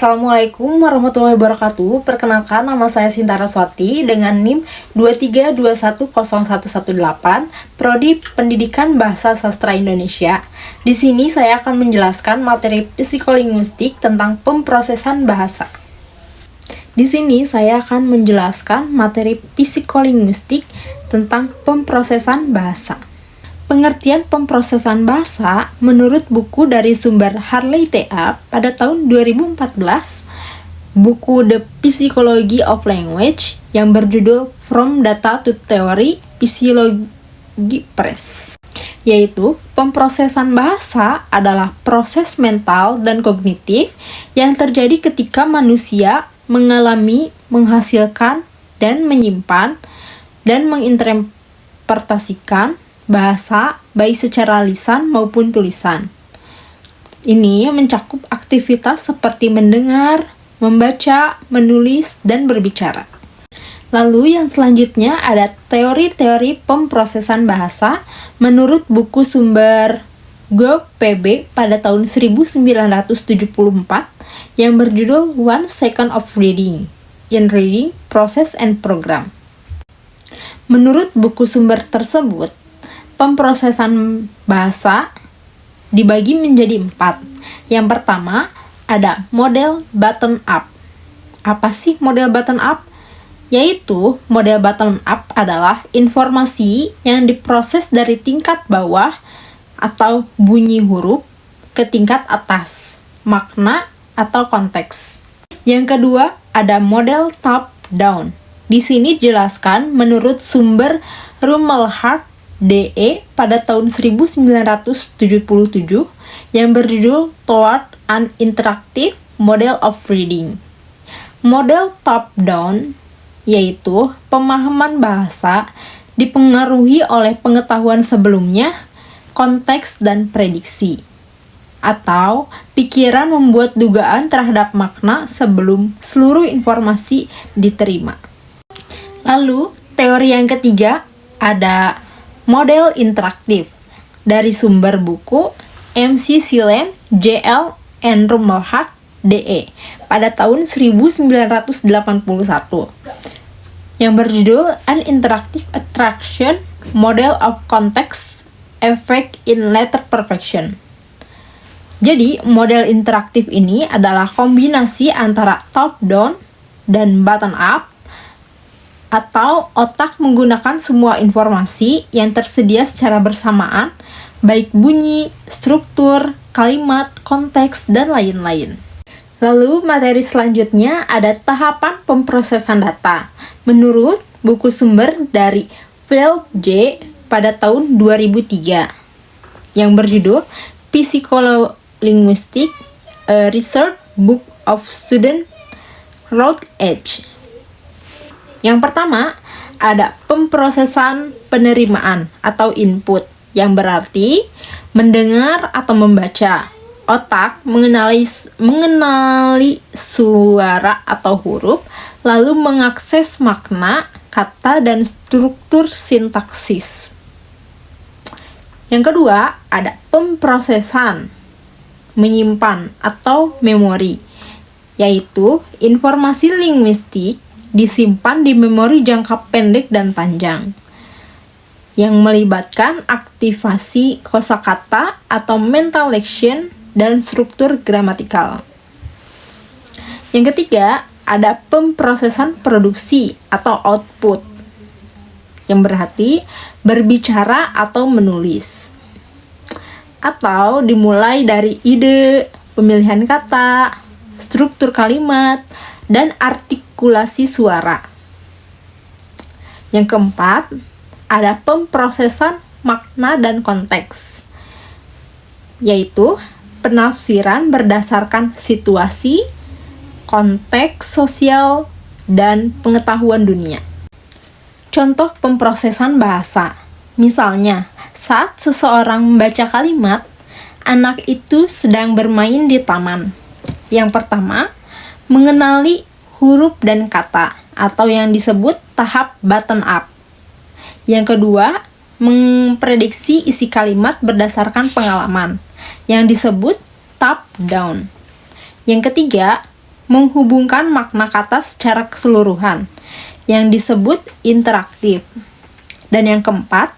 Assalamualaikum warahmatullahi wabarakatuh. Perkenalkan, nama saya Sinta Raswati dengan NIM 232101118, Prodi Pendidikan Bahasa Sastra Indonesia. Di sini saya akan menjelaskan materi psikolinguistik tentang pemprosesan bahasa. Di sini saya akan menjelaskan materi psikolinguistik tentang pemprosesan bahasa. Pengertian pemprosesan bahasa menurut buku dari sumber Harley T.A. pada tahun 2014, buku The Psychology of Language yang berjudul From Data to Theory, Psychology Press, yaitu pemprosesan bahasa adalah proses mental dan kognitif yang terjadi ketika manusia mengalami, menghasilkan, dan menyimpan dan menginterpretasikan bahasa baik secara lisan maupun tulisan. Ini mencakup aktivitas seperti mendengar, membaca, menulis, dan berbicara. Lalu yang selanjutnya ada teori-teori pemprosesan bahasa menurut buku sumber GPB pada tahun 1974 yang berjudul One Second of Reading in Reading, Process and Program. Menurut buku sumber tersebut, pemprosesan bahasa dibagi menjadi 4. Yang pertama, ada model bottom up. Apa sih model bottom up? Yaitu, model bottom up adalah informasi yang diproses dari tingkat bawah atau bunyi huruf ke tingkat atas, makna atau konteks. Yang kedua, ada model top down. Di sini dijelaskan menurut sumber Rumelhart DE pada tahun 1977 yang berjudul Toward an Interactive Model of Reading. Model top-down yaitu pemahaman bahasa dipengaruhi oleh pengetahuan sebelumnya, konteks dan prediksi, atau pikiran membuat dugaan terhadap makna sebelum seluruh informasi diterima. Lalu, teori yang ketiga ada model interaktif dari sumber buku MC Silen, JL, and Rumelhart, DE pada tahun 1981 yang berjudul An Interactive Attraction Model of Context Effect in Letter Perfection. Jadi, model interaktif ini adalah kombinasi antara top-down dan bottom-up, atau otak menggunakan semua informasi yang tersedia secara bersamaan, baik bunyi, struktur, kalimat, konteks, dan lain-lain. Lalu, materi selanjutnya ada tahapan pemprosesan data. Menurut buku sumber dari Phil J. pada tahun 2003, yang berjudul Psycholinguistic, a Research Book of Student Road Edge. Yang pertama, ada pemprosesan penerimaan atau input, yang berarti mendengar atau membaca. Otak mengenali suara atau huruf, lalu mengakses makna, kata, dan struktur sintaksis. Yang kedua, ada pemprosesan menyimpan atau memori, yaitu informasi linguistik disimpan di memori jangka pendek dan panjang, yang melibatkan aktivasi kosakata atau mental action dan struktur gramatikal. Yang ketiga, ada pemprosesan produksi atau output, yang berarti berbicara atau menulis, atau dimulai dari ide, pemilihan kata, struktur kalimat, dan artikulasi suara. Yang keempat, ada pemprosesan makna dan konteks, yaitu penafsiran berdasarkan situasi, konteks sosial, dan pengetahuan dunia. Contoh pemprosesan bahasa, misalnya saat seseorang membaca kalimat, anak itu sedang bermain di taman. Yang pertama, mengenali huruf dan kata, atau yang disebut tahap bottom up. Yang kedua, memprediksi isi kalimat berdasarkan pengalaman, yang disebut top down. Yang ketiga, menghubungkan makna kata secara keseluruhan, yang disebut interaktif. Dan yang keempat,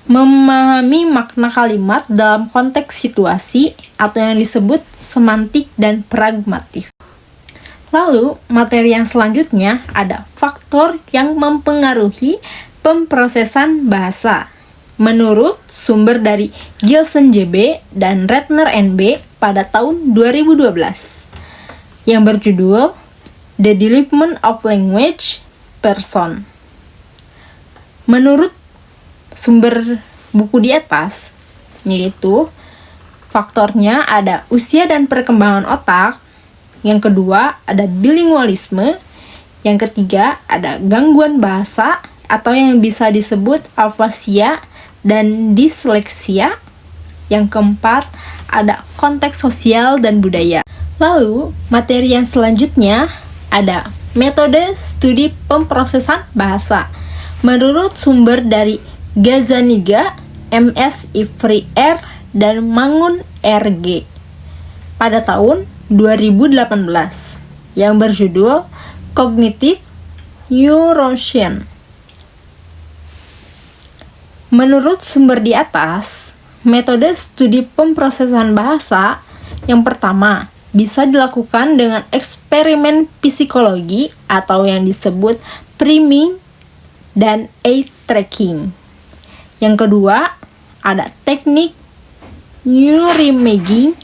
memahami makna kalimat dalam konteks situasi atau yang disebut semantik dan pragmatif. Lalu, materi yang selanjutnya ada faktor yang mempengaruhi pemprosesan bahasa. Menurut sumber dari Gilson JB dan Ratner NB pada tahun 2012 yang berjudul The Development of Language Person. Menurut sumber buku di atas, yaitu faktornya ada usia dan perkembangan otak, yang kedua ada bilingualisme, yang ketiga ada gangguan bahasa atau yang bisa disebut afasia dan disleksia, yang keempat ada konteks sosial dan budaya. Lalu, materi yang selanjutnya ada metode studi pemprosesan bahasa. Menurut sumber dari Gazzaniga, MS Ivry R, dan Mangun RG pada tahun 2018 yang berjudul Cognitive Neuroscience. Menurut sumber di atas, metode studi pemprosesan bahasa yang pertama bisa dilakukan dengan eksperimen psikologi atau yang disebut priming dan eye tracking. Yang kedua, ada teknik neuroimaging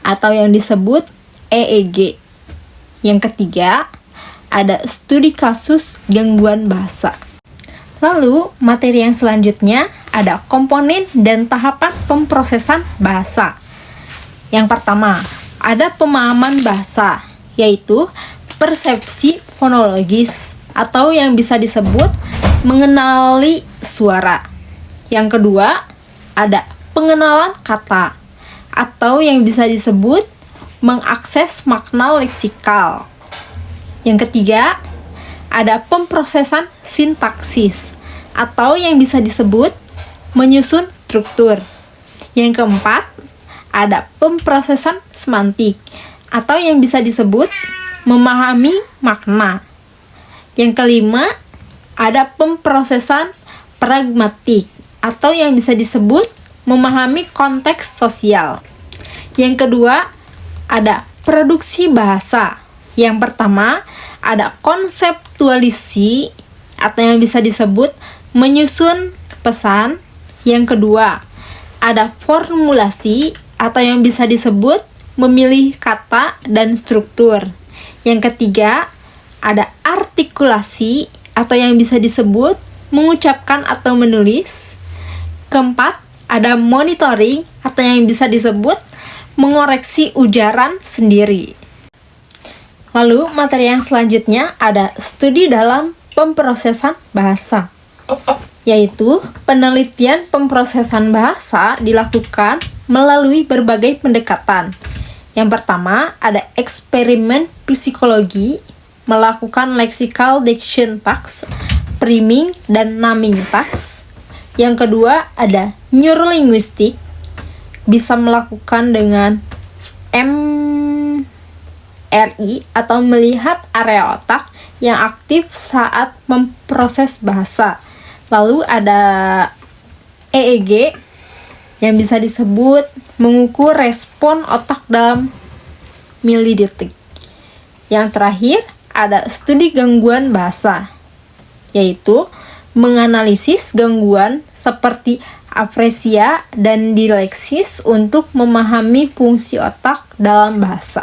atau yang disebut EEG. Yang ketiga, ada studi kasus gangguan bahasa. Lalu, materi yang selanjutnya ada komponen dan tahapan pemprosesan bahasa. Yang pertama, ada pemahaman bahasa, yaitu persepsi fonologis atau yang bisa disebut mengenali suara. Yang kedua, ada pengenalan kata atau yang bisa disebut mengakses makna leksikal. Yang ketiga, ada pemprosesan sintaksis atau yang bisa disebut menyusun struktur. Yang keempat, ada pemprosesan semantik atau yang bisa disebut memahami makna. Yang kelima, ada pemprosesan pragmatik atau yang bisa disebut memahami konteks sosial. Yang kedua, ada produksi bahasa. Yang pertama, ada konseptualisasi atau yang bisa disebut menyusun pesan. Yang kedua, ada formulasi atau yang bisa disebut memilih kata dan struktur. Yang ketiga, ada artikulasi atau yang bisa disebut mengucapkan atau menulis. Keempat, ada monitoring atau yang bisa disebut mengoreksi ujaran sendiri. Lalu, materi yang selanjutnya ada studi dalam pemprosesan bahasa, yaitu penelitian pemprosesan bahasa dilakukan melalui berbagai pendekatan. Yang pertama, ada eksperimen psikologi, melakukan lexical diction task, priming dan naming task. Yang kedua, ada neurolinguistik, bisa melakukan dengan MRI atau melihat area otak yang aktif saat memproses bahasa. Lalu ada EEG yang bisa disebut mengukur respon otak dalam milidetik. Yang terakhir, ada studi gangguan bahasa, yaitu menganalisis gangguan seperti afresia dan dileksis untuk memahami fungsi otak dalam bahasa.